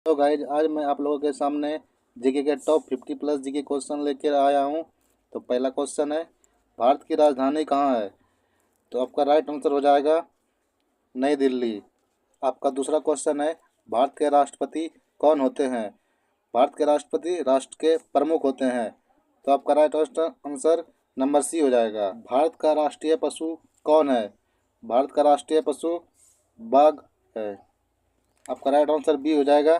तो गाइज आज मैं आप लोगों के सामने जीके के टॉप 50 प्लस जीके क्वेश्चन लेकर आया हूँ। तो पहला क्वेश्चन है, भारत की राजधानी कहाँ है? तो आपका राइट आंसर हो जाएगा नई दिल्ली। आपका दूसरा क्वेश्चन है, भारत के राष्ट्रपति कौन होते हैं? भारत के राष्ट्रपति राष्ट्र के प्रमुख होते हैं। तो आपका राइट आंसर नंबर सी हो जाएगा। भारत का राष्ट्रीय पशु कौन है? भारत का राष्ट्रीय पशु बाघ है। आपका राइट आंसर बी हो जाएगा।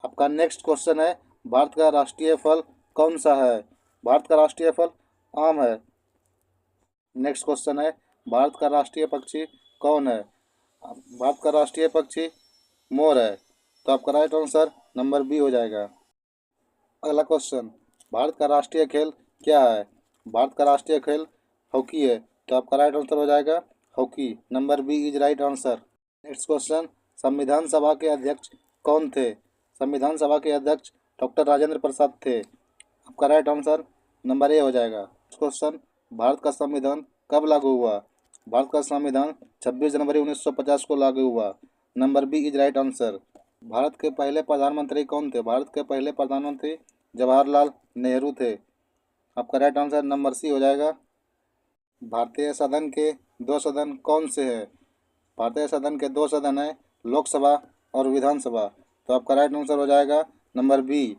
आपका नेक्स्ट क्वेश्चन है, भारत का राष्ट्रीय फल कौन सा है? भारत का राष्ट्रीय फल आम है। नेक्स्ट क्वेश्चन है, भारत का राष्ट्रीय पक्षी कौन है? भारत का राष्ट्रीय पक्षी मोर है। तो आपका राइट आंसर नंबर बी हो जाएगा। अगला क्वेश्चन, भारत का राष्ट्रीय खेल क्या है? भारत का राष्ट्रीय खेल हॉकी है। तो आपका राइट आंसर हो जाएगा hockey. Number B is right answer. Next question, संविधान सभा के अध्यक्ष कौन थे? संविधान सभा के अध्यक्ष डॉक्टर राजेंद्र प्रसाद थे। आपका राइट आंसर नंबर ए हो जाएगा। नेक्स्ट क्वेश्चन, भारत का संविधान कब लागू हुआ? भारत का संविधान 26 जनवरी 1950 को लागू हुआ। Number B is right answer. Bharat के पहले प्रधानमंत्री कौन थे? भारत के पहले प्रधानमंत्री जवाहरलाल नेहरू थे। आपका राइट आंसर नंबर सी हो जाएगा। भारतीय सदन के दो सदन कौन से हैं? भारतीय सदन के दो सदन हैं, लोकसभा और विधानसभा। तो आपका राइट आंसर हो जाएगा number B.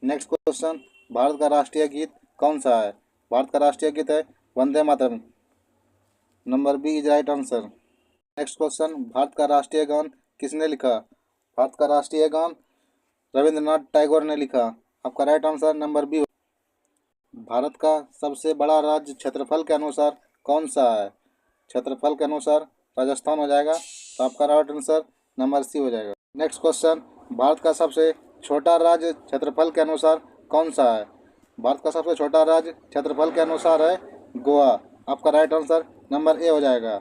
Next question, Bharat का राष्ट्रीय गीत कौन सा है? भारत का राष्ट्रीय गीत है Vande Mataram. Number B is right answer. Next question, Bharat का राष्ट्रीय गान किसने लिखा? भारत का राष्ट्रीय गान रविंद्रनाथ टैगोर ने लिखा। आपका right answer number B. Bharat का सबसे बड़ा राज्य क्षेत्रफल के अनुसार कौन सा है? क्षेत्रफल के अनुसार राजस्थान हो जाएगा। तो आपका राइट आंसर नंबर सी हो जाएगा। नेक्स्ट क्वेश्चन, भारत का सबसे छोटा राज्य क्षेत्रफल के अनुसार कौन सा है? भारत का सबसे छोटा राज्य क्षेत्रफल के अनुसार है गोवा। आपका राइट आंसर नंबर ए हो जाएगा।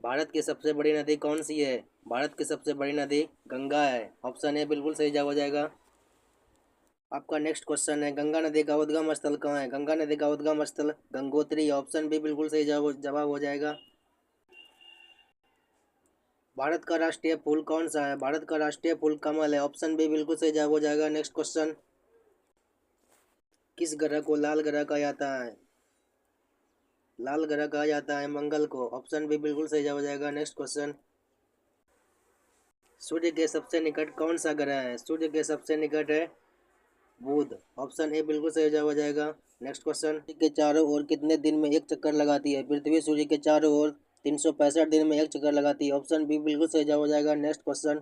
भारत की सबसे बड़ी नदी कौन सी है? भारत की सबसे बड़ी नदी गंगा है। ऑप्शन ए बिल्कुल सही जवाब हो जाएगा। आपका नेक्स्ट क्वेश्चन है, गंगा नदी का उद्गम स्थल कहाँ है? गंगा नदी का उद्गम स्थल गंगोत्री। ऑप्शन बी बिल्कुल सही जवाब हो जाएगा। भारत का राष्ट्रीय फूल कौन सा है? भारत का राष्ट्रीय फूल कमल है। ऑप्शन बी बिल्कुल सही जवाब हो जाएगा। नेक्स्ट क्वेश्चन, किस ग्रह को लाल ग्रह कहा जाता है? लाल ग्रह कहा जाता है मंगल को। ऑप्शन बी बिल्कुल सही जवाब हो जाएगा। नेक्स्ट क्वेश्चन, सूर्य के सबसे निकट कौन सा ग्रह है? सूर्य के सबसे निकट है बुध। ऑप्शन ए बिल्कुल सही जवाब हो जाएगा। नेक्स्ट क्वेश्चन, सूर्य के चारों ओर कितने दिन में एक चक्कर लगाती है? पृथ्वी सूर्य के चारों ओर 365 दिन में एक चक्कर लगाती है। ऑप्शन बी बिल्कुल सही जवाब हो जाएगा। नेक्स्ट क्वेश्चन,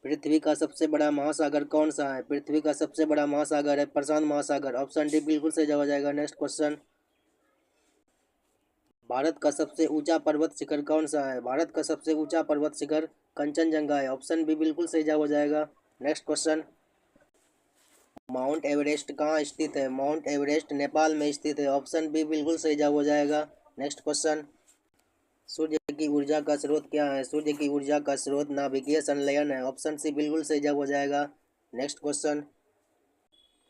पृथ्वी का सबसे बड़ा महासागर कौन सा है? पृथ्वी का सबसे बड़ा महासागर है प्रशांत महासागर। ऑप्शन डी बिल्कुल सही जवाब हो जाएगा। नेक्स्ट क्वेश्चन, भारत का सबसे ऊंचा पर्वत शिखर कौन सा है? भारत का सबसे ऊंचा पर्वत शिखर कंचनजंगा है। ऑप्शन बी बिल्कुल सही जवाब हो जाएगा। नेक्स्ट क्वेश्चन, माउंट एवरेस्ट कहाँ स्थित है? माउंट एवरेस्ट नेपाल में स्थित है। ऑप्शन बी बिल्कुल सही जवाब हो जाएगा। नेक्स्ट क्वेश्चन, सूर्य की ऊर्जा का स्रोत क्या है? सूर्य की ऊर्जा का स्रोत नाभिकीय संलयन है। ऑप्शन सी बिल्कुल सही जवाब हो जाएगा। नेक्स्ट क्वेश्चन,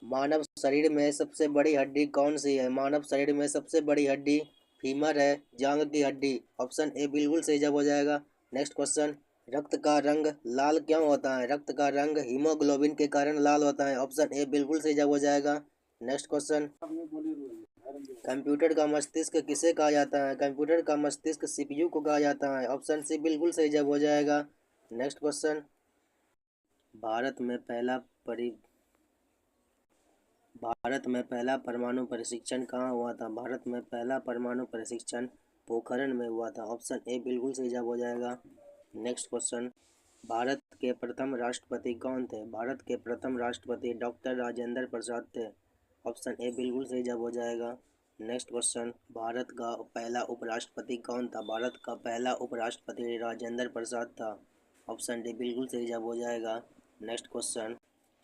मानव शरीर में सबसे बड़ी हड्डी कौन सी है? मानव शरीर में सबसे बड़ी हड्डी फीमर है, जांघ की हड्डी। ऑप्शन ए बिल्कुल सही जवाब हो जाएगा। नेक्स्ट क्वेश्चन, रक्त का रंग लाल क्यों होता है? रक्त का रंग हीमोग्लोबिन के कारण लाल होता है। ऑप्शन ए बिल्कुल सही जवाब हो जाएगा। नेक्स्ट क्वेश्चन, कंप्यूटर का मस्तिष्क किसे कहा जाता है? कंप्यूटर का मस्तिष्क सीपीयू को कहा जाता है। ऑप्शन सी बिल्कुल सही जवाब हो जाएगा। नेक्स्ट क्वेश्चन, भारत में पहला परि भारत में पहला परमाणु परीक्षण कहाँ हुआ था? भारत में पहला परमाणु परीक्षण पोखरण में हुआ था। ऑप्शन ए बिल्कुल सही जवाब हो जाएगा। नेक्स्ट क्वेश्चन, भारत के प्रथम राष्ट्रपति कौन थे? भारत के प्रथम राष्ट्रपति डॉक्टर राजेंद्र प्रसाद थे। ऑप्शन ए बिल्कुल सही जवाब हो जाएगा। नेक्स्ट क्वेश्चन, भारत का पहला उपराष्ट्रपति कौन था? भारत का पहला उपराष्ट्रपति राजेंद्र प्रसाद था। ऑप्शन डी बिल्कुल सही जवाब हो जाएगा। नेक्स्ट क्वेश्चन,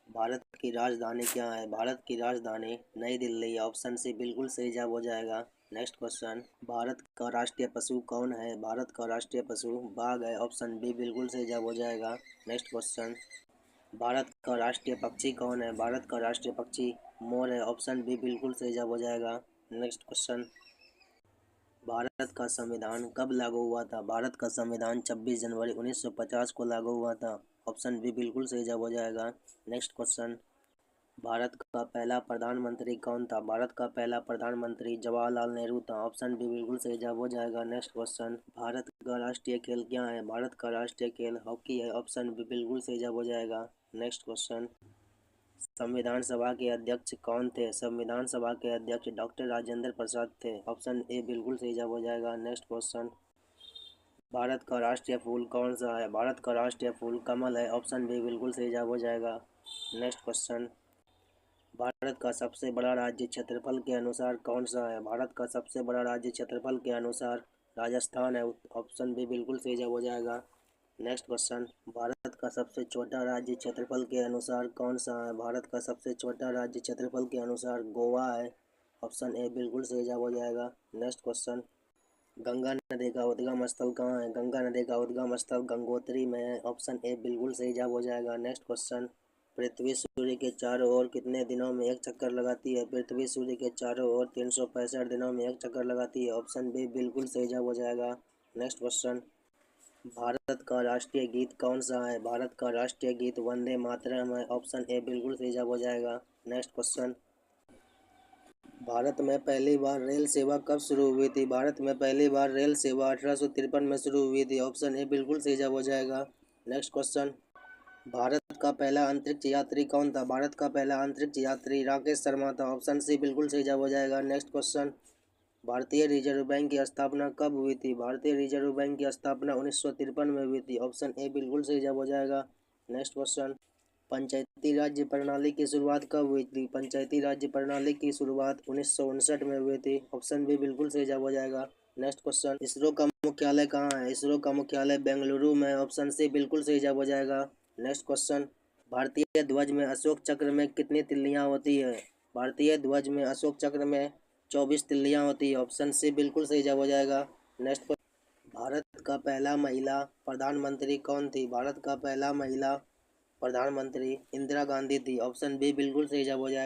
भारत की राजधानी क्या है? भारत की राजधानी नई दिल्ली। ऑप्शन सी बिल्कुल सही जवाब हो जाएगा। नेक्स्ट क्वेश्चन, भारत का राष्ट्रीय पशु कौन है? भारत का राष्ट्रीय पशु बाघ है। ऑप्शन बी बिल्कुल सही जवाब हो जाएगा। नेक्स्ट क्वेश्चन, भारत का राष्ट्रीय पक्षी कौन है? भारत का राष्ट्रीय पक्षी मोर है। ऑप्शन बी बिल्कुल सही जवाब हो जाएगा। नेक्स्ट क्वेश्चन, भारत का संविधान कब लागू हुआ था? भारत का संविधान 26 जनवरी 1950 को लागू हुआ था। ऑप्शन बी बिल्कुल सही जवाब हो जाएगा। नेक्स्ट क्वेश्चन, भारत का पहला प्रधानमंत्री कौन था? भारत का पहला प्रधानमंत्री जवाहरलाल नेहरू था। ऑप्शन बी बिल्कुल सही जवाब हो जाएगा। नेक्स्ट क्वेश्चन, भारत का राष्ट्रीय खेल क्या है? भारत का राष्ट्रीय खेल हॉकी है। ऑप्शन बी बिल्कुल सही जवाब हो जाएगा। नेक्स्ट क्वेश्चन, संविधान सभा के अध्यक्ष कौन थे? संविधान सभा के अध्यक्ष डॉक्टर राजेंद्र प्रसाद थे। ऑप्शन ए बिल्कुल सही जवाब हो जाएगा। नेक्स्ट क्वेश्चन, भारत का राष्ट्रीय फूल कौन सा है? भारत का राष्ट्रीय फूल कमल है। ऑप्शन बी बिल्कुल सही जवाब हो जाएगा। नेक्स्ट क्वेश्चन, भारत का सबसे बड़ा राज्य क्षेत्रफल के अनुसार कौन सा है? भारत का सबसे बड़ा राज्य क्षेत्रफल के अनुसार राजस्थान है। ऑप्शन बी बिल्कुल सही जवाब हो जाएगा। नेक्स्ट क्वेश्चन, भारत का सबसे छोटा राज्य क्षेत्रफल के अनुसार कौन सा है? भारत का सबसे छोटा राज्य क्षेत्रफल के अनुसार गोवा है। ऑप्शन ए बिल्कुल सही जवाब हो जाएगा। नेक्स्ट क्वेश्चन, गंगा नदी का उद्गम स्थल कहाँ है? गंगा नदी का उद्गम स्थल गंगोत्री में है। ऑप्शन ए बिल्कुल सही जवाब हो जाएगा। नेक्स्ट क्वेश्चन, पृथ्वी सूर्य के चारों ओर कितने दिनों में एक चक्कर लगाती है? पृथ्वी सूर्य के चारों ओर 365 दिनों में एक चक्कर लगाती है। ऑप्शन बी बिल्कुल सही जवाब हो जाएगा। नेक्स्ट क्वेश्चन, भारत का राष्ट्रीय गीत कौन सा है? भारत का राष्ट्रीय गीत वंदे मातरम है। ऑप्शन ए बिल्कुल सही जवाब हो जाएगा। नेक्स्ट क्वेश्चन, भारत में पहली बार रेल सेवा कब शुरू हुई थी? भारत में पहली बार रेल सेवा 1853 में शुरू हुई थी। ऑप्शन ए बिल्कुल सही जवाब हो जाएगा। नेक्स्ट क्वेश्चन, भारत का पहला अंतरिक्ष यात्री कौन था? भारत का पहला अंतरिक्ष यात्री राकेश शर्मा था। ऑप्शन सी बिल्कुल सही जवाब हो जाएगा। नेक्स्ट क्वेश्चन, भारतीय रिजर्व बैंक की स्थापना कब हुई थी? भारतीय रिजर्व बैंक की स्थापना 1953 में हुई थी। ऑप्शन ए बिल्कुल सही जवाब हो जाएगा। नेक्स्ट क्वेश्चन, पंचायती राज्य प्रणाली की शुरुआत कब हुई थी? पंचायती राज्य प्रणाली की शुरुआत 1959 में हुई थी। ऑप्शन बी बिल्कुल सही जवाब हो जाएगा। नेक्स्ट क्वेश्चन, इसरो का मुख्यालय कहाँ है? इसरो का मुख्यालय बेंगलुरु में। ऑप्शन सी बिल्कुल सही जवाब हो जाएगा। नेक्स्ट क्वेश्चन, भारतीय ध्वज में अशोक चक्र में कितनी तिल्लियाँ होती है? भारतीय ध्वज में अशोक चक्र में 24 तिल्लियाँ होती है। ऑप्शन सी बिल्कुल सही जवाब हो जाएगा। नेक्स्ट क्वेश्चन, भारत का पहला महिला प्रधानमंत्री कौन थी? भारत का पहला महिला प्रधानमंत्री इंदिरा गांधी थी। ऑप्शन बी बिल्कुल सही जवाब हो जाएगा।